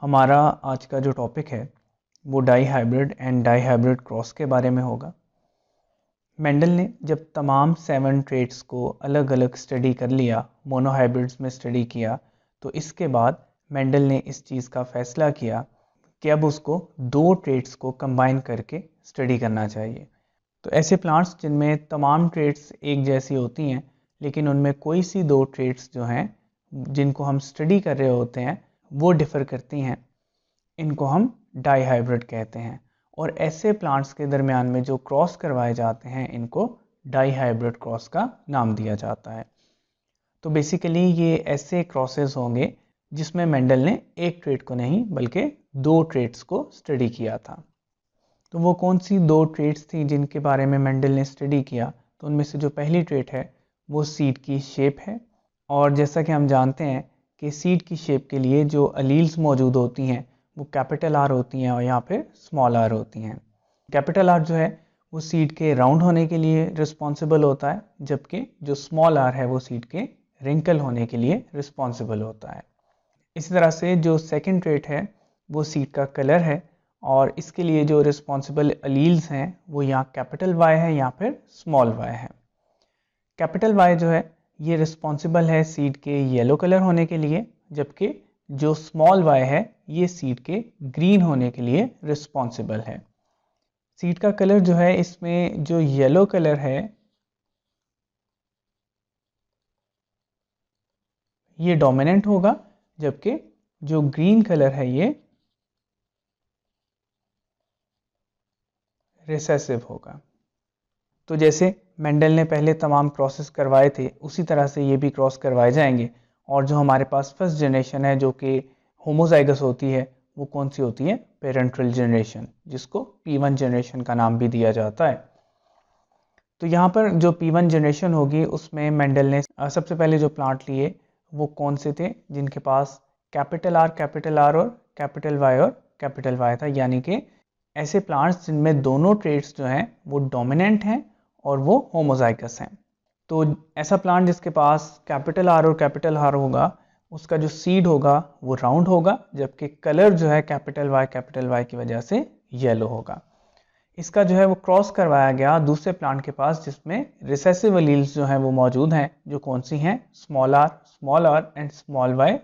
हमारा आज का जो टॉपिक है वो dihybrid and dihybrid cross के बारे में होगा। मेंडल ने जब तमाम 7 ट्रेट्स को अलग अलग स्टडी कर लिया, मोनोहाइब्रिड्स में स्टडी किया, तो इसके बाद मेंडल ने इस चीज़ का फैसला किया कि अब उसको 2 ट्रेट्स को कंबाइन करके स्टडी करना चाहिए। तो ऐसे प्लांट्स जिनमें तमाम ट्रेट्स एक जैसी होती हैं लेकिन उनमें कोई सी 2 ट्रेट्स जो हैं जिनको हम स्टडी कर रहे होते हैं वो डिफ़र करती हैं, इनको हम डाई हाइब्रिड कहते हैं। और ऐसे प्लांट्स के दरमियान में जो क्रॉस करवाए जाते हैं इनको डाई हाइब्रिड क्रॉस का नाम दिया जाता है। तो बेसिकली ये ऐसे क्रॉसेस होंगे जिसमें मेंडल ने एक ट्रेट को नहीं बल्कि 2 ट्रेट्स को स्टडी किया था। तो वो कौन सी 2 ट्रेट्स थी जिनके बारे में मेंडल ने स्टडी किया? तो उनमें से जो पहली ट्रेट है वो सीड की शेप है। और जैसा कि हम जानते हैं कि सीड की शेप के लिए जो अलील्स मौजूद होती हैं वो कैपिटल आर होती हैं और यहाँ पे स्मॉल आर होती हैं। कैपिटल आर जो है वो सीड के राउंड होने के लिए रिस्पॉन्सिबल होता है, जबकि जो स्मॉल आर है वो सीड के रिंकल होने के लिए रिस्पॉन्सिबल होता है। इसी तरह से जो सेकंड ट्रेट है वो सीड का कलर है और इसके लिए जो रिस्पॉन्सिबल अलील्स हैं वो यहाँ कैपिटल वाई है या फिर स्मॉल वाई है। कैपिटल वाई जो है ये रिस्पॉन्सिबल है सीड के येलो कलर होने के लिए, जबकि जो स्मॉल वाई है ये सीड के ग्रीन होने के लिए रिस्पॉन्सिबल है। सीड का कलर जो है इसमें जो येलो कलर है ये डोमिनेंट होगा, जबकि जो ग्रीन कलर है ये रिसेसिव होगा। तो जैसे मेंडल ने पहले तमाम क्रॉसेस करवाए थे उसी तरह से ये भी क्रॉस करवाए जाएंगे। और जो हमारे पास फर्स्ट जनरेशन है जो कि होमोजाइगस होती है वो कौन सी होती है? पेरेंट्रल जनरेशन, जिसको P1 जनरेशन का नाम भी दिया जाता है। तो यहाँ पर जो P1 जनरेशन होगी उसमें मेंडल ने सबसे पहले जो प्लांट लिए वो कौन से थे जिनके पास कैपिटल आर और कैपिटल वाई था, यानी कि ऐसे प्लांट्स जिनमें दोनों ट्रेट्स जो हैं वो डोमिनेंट हैं और वो होमोजाइगस हैं। तो ऐसा प्लांट जिसके पास कैपिटल आर होगा उसका जो सीड होगा वो राउंड होगा, जबकि कलर जो है कैपिटल वाई की वजह से येलो होगा। इसका जो है वो क्रॉस करवाया गया दूसरे प्लांट के पास जिसमें रिसेसिव एलील्स जो हैं वो मौजूद हैं, जो कौन सी हैं? Small R and small Y.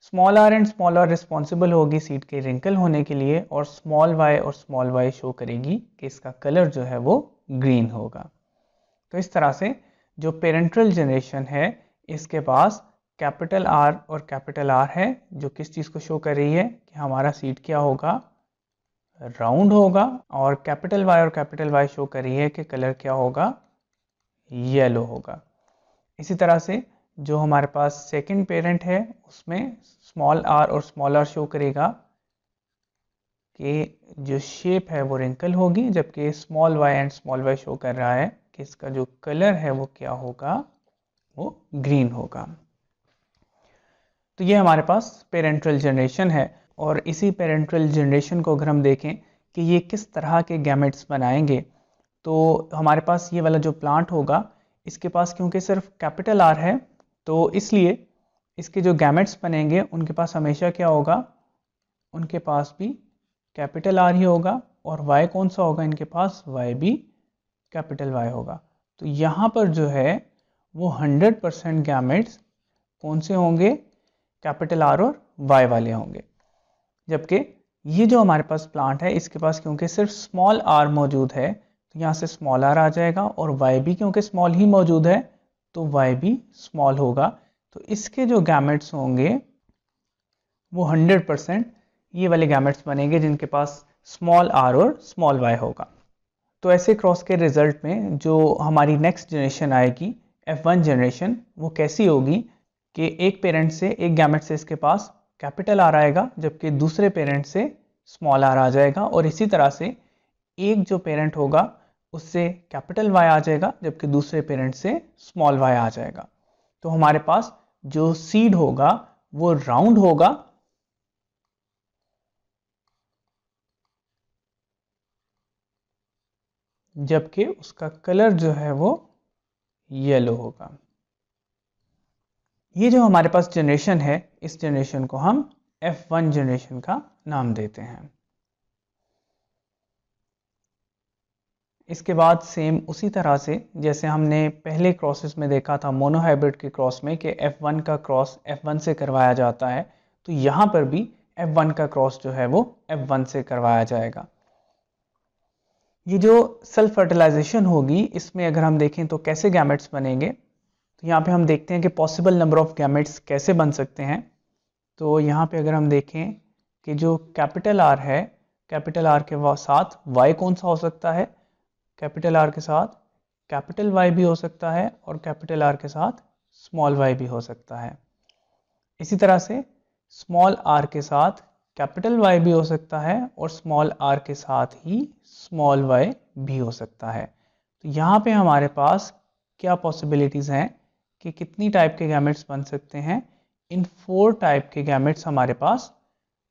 Small R and small R responsible होगी सीड के रिंकल होने के लिए और स्मॉल वाई शो करेगी कि इसका कलर जो है वो ग्रीन होगा। तो इस तरह से जो पेरेंट्रल जनरेशन है इसके पास कैपिटल आर है, जो किस चीज़ को शो कर रही है कि हमारा सीड क्या होगा? राउंड होगा। और कैपिटल वाई शो कर रही है कि कलर क्या होगा? येलो होगा। इसी तरह से जो हमारे पास सेकंड पेरेंट है उसमें स्मॉल आर शो करेगा कि जो शेप है वो रिंकल होगी, जबकि स्मॉल वाई शो कर रहा है कि इसका जो कलर है वो क्या होगा? वो ग्रीन होगा। तो ये हमारे पास पेरेंट्रल जनरेशन है। और इसी पेरेंट्रल जनरेशन को अगर हम देखें कि ये किस तरह के गैमेट्स बनाएंगे, तो हमारे पास ये वाला जो प्लांट होगा इसके पास क्योंकि सिर्फ कैपिटल आर है तो इसलिए इसके जो गैमेट्स बनेंगे उनके पास हमेशा क्या होगा? उनके पास भी कैपिटल आर ही होगा। और वाई कौन सा होगा इनके पास? वाई भी कैपिटल वाई होगा। तो यहाँ पर जो है वो 100% गैमेट्स कौन से होंगे? कैपिटल आर और वाई वाले होंगे। जबकि ये जो हमारे पास प्लांट है इसके पास क्योंकि सिर्फ स्मॉल आर मौजूद है तो यहाँ से स्मॉल आर आ जाएगा, और वाई भी क्योंकि स्मॉल ही मौजूद है तो वाई भी स्मॉल होगा। तो इसके जो गैमेट्स होंगे वो 100% ये वाले गैमेट्स बनेंगे जिनके पास स्मॉल आर और स्मॉल वाई होगा। तो ऐसे क्रॉस के रिजल्ट में जो हमारी नेक्स्ट जनरेशन आएगी F1 जनरेशन, वो कैसी होगी कि एक पेरेंट से एक गैमेट से इसके पास कैपिटल आर आएगा, जबकि दूसरे पेरेंट से स्मॉल आर आ जाएगा। और इसी तरह से एक जो पेरेंट होगा उससे कैपिटल वाई आ जाएगा, जबकि दूसरे पेरेंट से स्मॉल वाई आ जाएगा। तो हमारे पास जो सीड होगा वो राउंड होगा, जबकि उसका कलर जो है वो येलो होगा। ये जो हमारे पास जनरेशन है इस जनरेशन को हम F1 जनरेशन का नाम देते हैं। इसके बाद सेम उसी तरह से जैसे हमने पहले क्रॉसेस में देखा था मोनोहाइब्रिड के क्रॉस में कि F1 का क्रॉस F1 से करवाया जाता है, तो यहाँ पर भी F1 का क्रॉस जो है वो F1 से करवाया जाएगा। ये जो सेल्फ फर्टिलाइजेशन होगी, इसमें अगर हम देखें तो कैसे गैमेट्स बनेंगे, तो यहाँ पे हम देखते हैं कि पॉसिबल नंबर ऑफ गैमेट्स कैसे बन सकते हैं। तो यहाँ पे अगर हम देखें कि जो कैपिटल आर है, कैपिटल आर के साथ वाई कौन सा हो सकता है, कैपिटल आर के साथ कैपिटल वाई भी हो सकता है और कैपिटल आर के साथ स्मॉल वाई भी हो सकता है। इसी तरह से स्मॉल आर के साथ कैपिटल वाई भी हो सकता है और स्मॉल आर के साथ ही स्मॉल वाई भी हो सकता है। तो यहाँ पे हमारे पास क्या पॉसिबिलिटीज़ हैं कि कितनी टाइप के गैमेट्स बन सकते हैं। इन 4 टाइप के गैमेट्स हमारे पास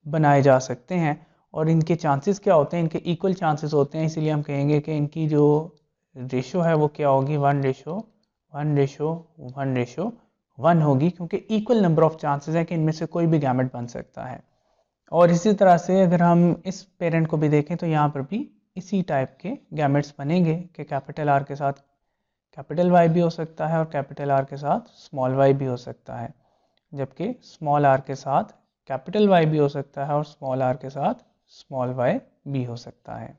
बनाए जा सकते हैं और इनके चांसेस क्या होते हैं, इनके इक्वल चांसेस होते हैं, इसीलिए हम कहेंगे कि इनकी जो रेशो है वो क्या होगी, 1:1:1:1 होगी, क्योंकि इक्वल नंबर ऑफ चांसेस है कि इनमें से कोई भी गैमेट बन सकता है। और इसी तरह से अगर हम इस पेरेंट को भी देखें तो यहाँ पर भी इसी टाइप के गैमेट्स बनेंगे कि कैपिटल आर के साथ कैपिटल वाई भी हो सकता है और कैपिटल आर के साथ स्मॉल वाई भी हो सकता है, जबकि स्मॉल आर के साथ कैपिटल वाई भी हो सकता है और स्मॉल आर के साथ स्मॉल वाई भी हो सकता है।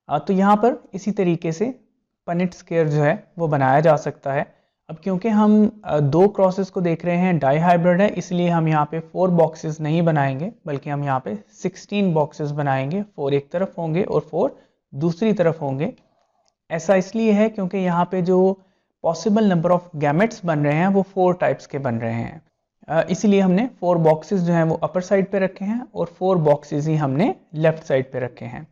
तो यहाँ पर इसी तरीके से पनिट स्क्वायर जो है वो बनाया जा सकता है। अब क्योंकि हम 2 क्रॉसेस को देख रहे हैं, डाई हाइब्रिड है, इसलिए हम यहाँ पे 4 बॉक्सेस नहीं बनाएंगे, बल्कि हम यहाँ पे 16 बॉक्सेस बनाएंगे। 4 एक तरफ होंगे और 4 दूसरी तरफ होंगे। ऐसा इसलिए है क्योंकि यहाँ पे जो पॉसिबल नंबर ऑफ गैमेट्स बन रहे हैं वो 4 टाइप्स के बन रहे हैं, इसलिए हमने 4 बॉक्सेस जो हैं वो अपर साइड पे रखे हैं और 4 बॉक्सेस ही हमने लेफ्ट साइड पे रखे हैं।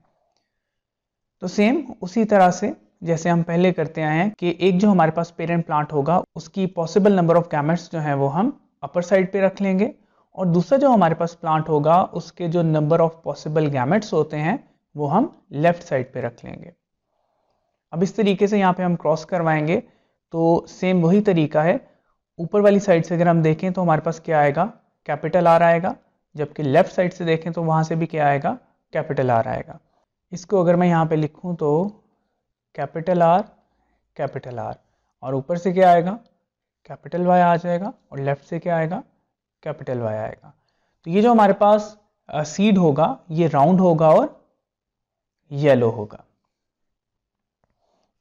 तो सेम उसी तरह से जैसे हम पहले करते आए हैं कि एक जो हमारे पास पेरेंट प्लांट होगा उसकी पॉसिबल नंबर ऑफ गैमेट्स जो हैं वो हम अपर साइड पे रख लेंगे और दूसरा जो हमारे पास प्लांट होगा उसके जो नंबर ऑफ पॉसिबल गैमेट्स होते हैं वो हम लेफ्ट साइड पे रख लेंगे। अब इस तरीके से यहाँ पे हम क्रॉस करवाएंगे तो सेम वही तरीका है। ऊपर वाली साइड से अगर हम देखें तो हमारे पास क्या आएगा, कैपिटल आर आएगा, जबकि लेफ्ट साइड से देखें तो वहाँ से भी क्या आएगा, कैपिटल आर आएगा। इसको अगर मैं यहाँ पे लिखूँ तो कैपिटल आर और ऊपर से क्या आएगा, कैपिटल वाई आ जाएगा और लेफ्ट से क्या आएगा, कैपिटल वाई आएगा। तो ये जो हमारे पास सीड होगा ये राउंड होगा और येलो होगा।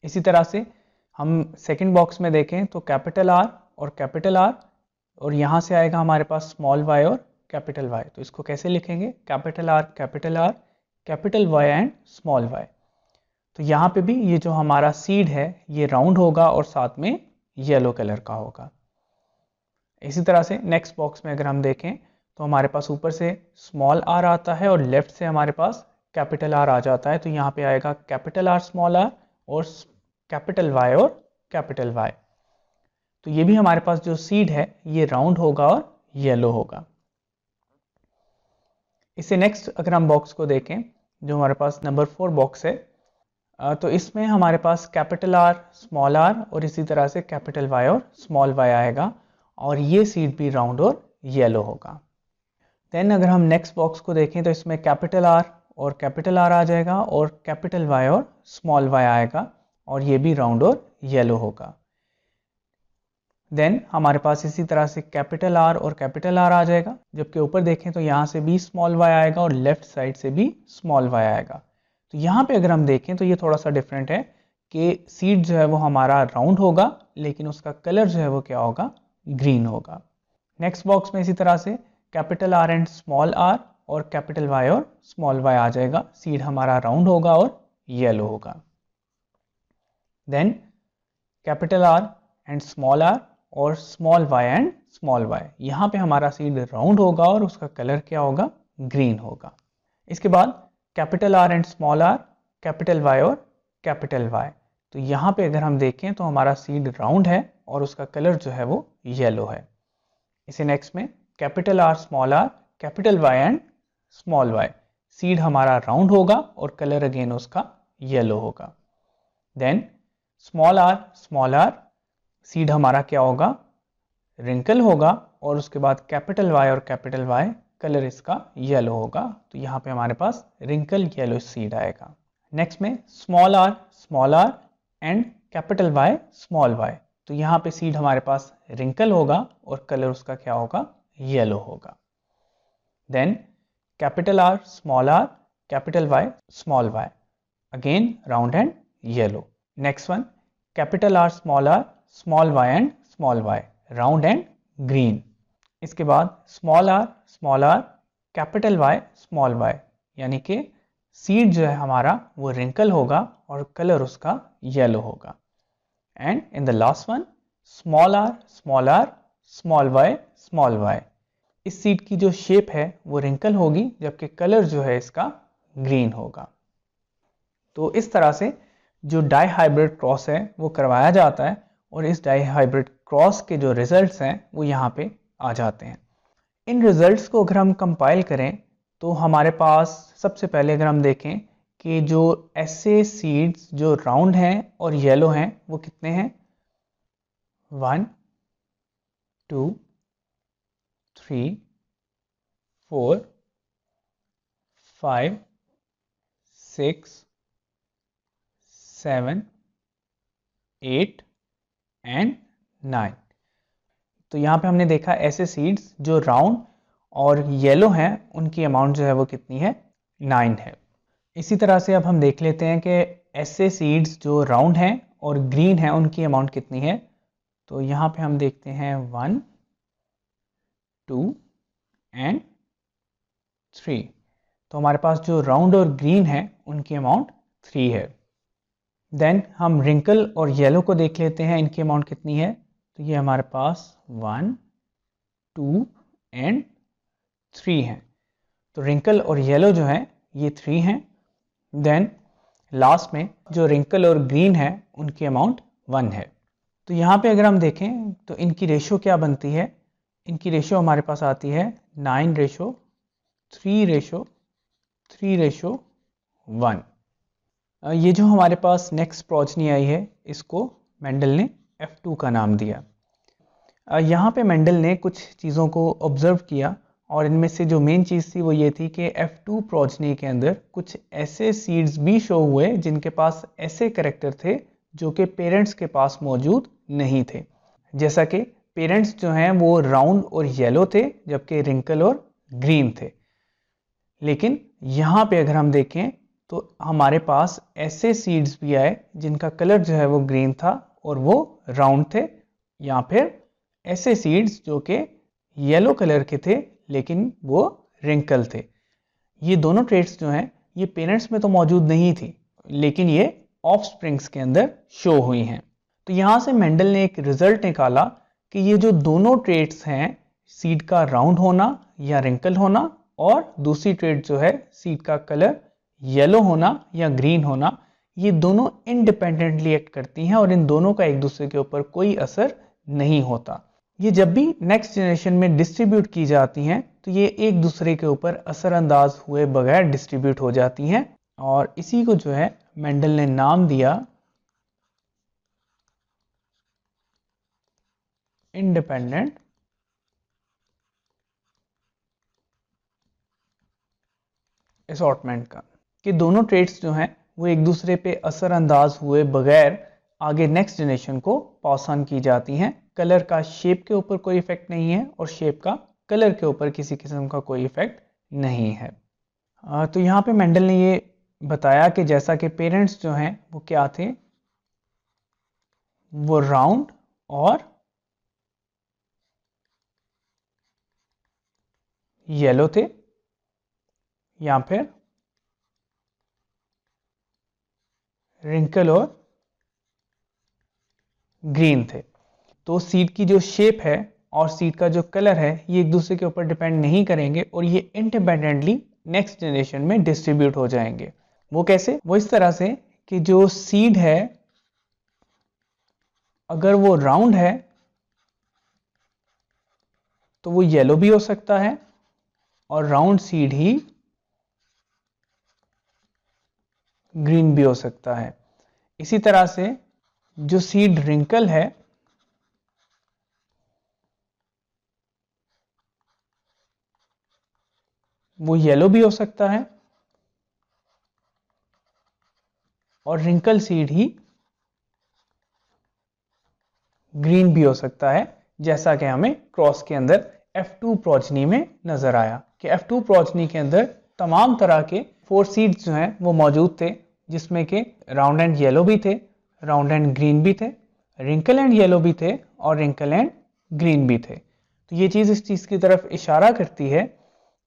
इसी तरह से हम सेकंड बॉक्स में देखें तो कैपिटल आर और यहाँ से आएगा हमारे पास स्मॉल वाई और कैपिटल वाई। तो इसको कैसे लिखेंगे, capital R capital Y and small Y. तो यहाँ पे भी ये जो हमारा सीड है ये राउंड होगा और साथ में येलो कलर का होगा। इसी तरह से नेक्स्ट बॉक्स में अगर हम देखें तो हमारे पास ऊपर से स्मॉल आर आता है और लेफ्ट से हमारे पास कैपिटल आर आ जाता है। तो यहाँ पे आएगा कैपिटल आर स्मॉल आर और कैपिटल वाई और कैपिटल वाई। तो ये भी हमारे पास जो सीड है ये राउंड होगा और येलो होगा। इससे नेक्स्ट अगर हम बॉक्स को देखें जो हमारे पास नंबर 4 बॉक्स है, तो इसमें हमारे पास कैपिटल आर स्मॉल आर और इसी तरह से कैपिटल वाई और स्मॉल वाई आएगा और ये सीड भी राउंड और येलो होगा। देन अगर हम नेक्स्ट बॉक्स को देखें तो इसमें कैपिटल आर आ जाएगा और कैपिटल वाई और स्मॉल वाई आएगा और ये भी राउंड और येलो होगा। देन हमारे पास इसी तरह से कैपिटल आर और कैपिटल आर आ जाएगा, जबकि ऊपर देखें तो यहाँ से भी स्मॉल वाई आएगा और लेफ्ट साइड से भी स्मॉल वाई आएगा। तो यहाँ पे अगर हम देखें तो ये थोड़ा सा डिफरेंट है कि सीड जो है वो हमारा राउंड होगा लेकिन उसका कलर जो है वो क्या होगा, ग्रीन होगा। नेक्स्ट बॉक्स में इसी तरह से capital R and small R और कैपिटल वाई और स्मॉल वाई आ जाएगा। सीड हमारा राउंड होगा और येलो होगा। Then capital R and small R और small Y and small Y, यहाँ पे हमारा सीड राउंड होगा और उसका कलर क्या होगा, ग्रीन होगा। इसके बाद capital R and small R, capital Y और कैपिटल वाई। तो यहाँ पे अगर हम देखें तो हमारा सीड राउंड है और उसका कलर जो है वो येलो है। इसे नेक्स्ट में capital R small R, capital Y and small Y, seed हमारा राउंड होगा और कलर अगेन उसका येलो होगा। देन स्मॉल आर, सीड हमारा क्या होगा, रिंकल होगा और उसके बाद कैपिटल वाई और कैपिटल वाई, कलर इसका येलो होगा। तो यहाँ पे हमारे पास रिंकल येलो सीड आएगा। नेक्स्ट में small R and capital Y small Y. तो यहाँ पे सीड हमारे पास रिंकल होगा और कलर उसका क्या होगा, येलो होगा। Then capital R capital Y small y, again round and yellow. Next one capital R small y and small y, round and green. इसके बाद small r capital Y small y, यानी कि seed जो है हमारा वो wrinkle होगा और कलर उसका येलो होगा। And in the last one small r small y। इस सीड की जो शेप है वो रिंकल होगी, जबकि कलर जो है इसका ग्रीन होगा। तो इस तरह से जो डाई हाइब्रिड क्रॉस है वो करवाया जाता है और इस डाई हाइब्रिड क्रॉस के जो रिजल्ट्स हैं वो यहाँ पे आ जाते हैं। इन रिजल्ट्स को अगर हम कंपाइल करें तो हमारे पास सबसे पहले अगर हम देखें कि जो ऐसे सीड्स जो राउंड हैं और येलो हैं वो कितने हैं, 1 2 3 4 5 6 7 8 एंड 9। तो यहाँ पे हमने देखा ऐसे सीड्स जो राउंड और येलो हैं उनकी अमाउंट जो है वो कितनी है, 9 है। इसी तरह से अब हम देख लेते हैं कि ऐसे सीड्स जो राउंड हैं और ग्रीन हैं उनकी अमाउंट कितनी है। तो यहाँ पे हम देखते हैं 1 2 एंड 3। तो हमारे पास जो राउंड और ग्रीन है उनकी अमाउंट 3 है। देन हम रिंकल और येलो को देख लेते हैं, इनकी अमाउंट कितनी है। तो ये हमारे पास 1 2 एंड 3 हैं। तो रिंकल और येलो जो है ये 3 हैं। देन लास्ट में जो रिंकल और ग्रीन है उनकी अमाउंट 1 है। तो यहाँ पे अगर हम देखें तो इनकी रेशो क्या बनती है, इनकी रेशो हमारे पास आती है 9:3:1। ये जो हमारे पास नेक्स्ट प्रोजनी आई है इसको मेंडल ने F2 का नाम दिया। यहाँ पे मेंडल ने कुछ चीज़ों को ऑब्जर्व किया और इनमें से जो मेन चीज़ थी वो ये थी कि F2 प्रोजनी के अंदर कुछ ऐसे सीड्स भी शो हुए जिनके पास ऐसे कैरेक्टर थे जो कि पेरेंट्स के पास मौजूद नहीं थे। जैसा कि पेरेंट्स जो हैं वो राउंड और येलो थे जबकि रिंकल और ग्रीन थे। लेकिन यहाँ पे अगर हम देखें तो हमारे पास ऐसे सीड्स भी आए जिनका कलर जो है वो ग्रीन था और वो राउंड थे, या फिर ऐसे सीड्स जो कि येलो कलर के थे लेकिन वो रिंकल थे। ये दोनों ट्रेट्स जो हैं ये पेरेंट्स में तो मौजूद नहीं थी लेकिन ये ऑफस्प्रिंग्स के अंदर शो हुई हैं। तो यहाँ से मेंडल ने एक रिजल्ट निकाला कि ये जो दोनों ट्रेट्स हैं, सीड का राउंड होना या रिंकल होना और दूसरी ट्रेट जो है सीड का कलर येलो होना या ग्रीन होना, ये दोनों इंडिपेंडेंटली एक्ट करती हैं और इन दोनों का एक दूसरे के ऊपर कोई असर नहीं होता। ये जब भी नेक्स्ट जनरेशन में डिस्ट्रीब्यूट की जाती हैं तो ये एक दूसरे के ऊपर असरअंदाज हुए बगैर डिस्ट्रीब्यूट हो जाती हैं और इसी को जो है मेंडल ने नाम दिया इंडिपेंडेंट असॉर्टमेंट का, कि दोनों ट्रेट्स जो हैं वो एक दूसरे पे असरअंदाज हुए बगैर आगे नेक्स्ट जनरेशन को पास ऑन की जाती हैं। कलर का शेप के ऊपर कोई इफेक्ट नहीं है और शेप का कलर के ऊपर किसी किस्म का कोई इफेक्ट नहीं है। तो यहाँ पे मेंडल ने ये बताया कि जैसा कि पेरेंट्स जो हैं वो क्या थे, वो राउंड और येलो थे या फिर रिंकल और ग्रीन थे। तो सीड की जो शेप है और सीड का जो कलर है ये एक दूसरे के ऊपर डिपेंड नहीं करेंगे और ये इंडिपेंडेंटली नेक्स्ट जनरेशन में डिस्ट्रीब्यूट हो जाएंगे। वो कैसे? वो इस तरह से कि जो सीड है अगर वो राउंड है तो वो येलो भी हो सकता है और राउंड सीड ही ग्रीन भी हो सकता है। इसी तरह से जो सीड रिंकल है वो येलो भी हो सकता है और रिंकल सीड ही ग्रीन भी हो सकता है, जैसा कि हमें क्रॉस के अंदर F2 प्रोजनी में नजर आया कि F2 प्रोजनी के अंदर तमाम तरह के 4 सीड्स जो हैं वो मौजूद थे, जिसमें के राउंड एंड येलो भी थे, राउंड एंड ग्रीन भी थे, रिंकल एंड येलो भी थे और रिंकल एंड ग्रीन भी थे। तो ये चीज़ इस चीज़ की तरफ इशारा करती है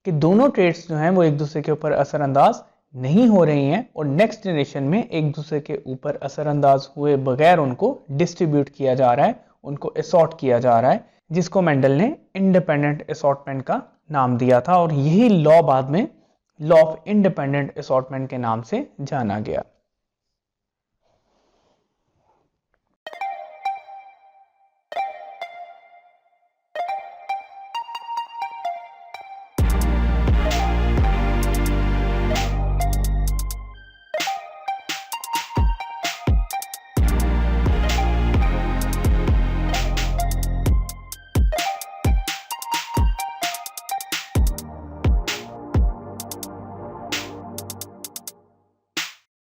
कि दोनों ट्रेड्स जो हैं वो एक दूसरे के ऊपर असरअंदाज नहीं हो रही हैं और नेक्स्ट जनरेशन में एक दूसरे के ऊपर असरअंदाज हुए बगैर उनको डिस्ट्रीब्यूट किया जा रहा है, उनको असॉर्ट किया जा रहा है, जिसको मेंडल ने इंडिपेंडेंट असॉर्टमेंट का नाम दिया था और यही लॉ बाद में लॉ ऑफ इंडिपेंडेंट असॉर्टमेंट के नाम से जाना गया।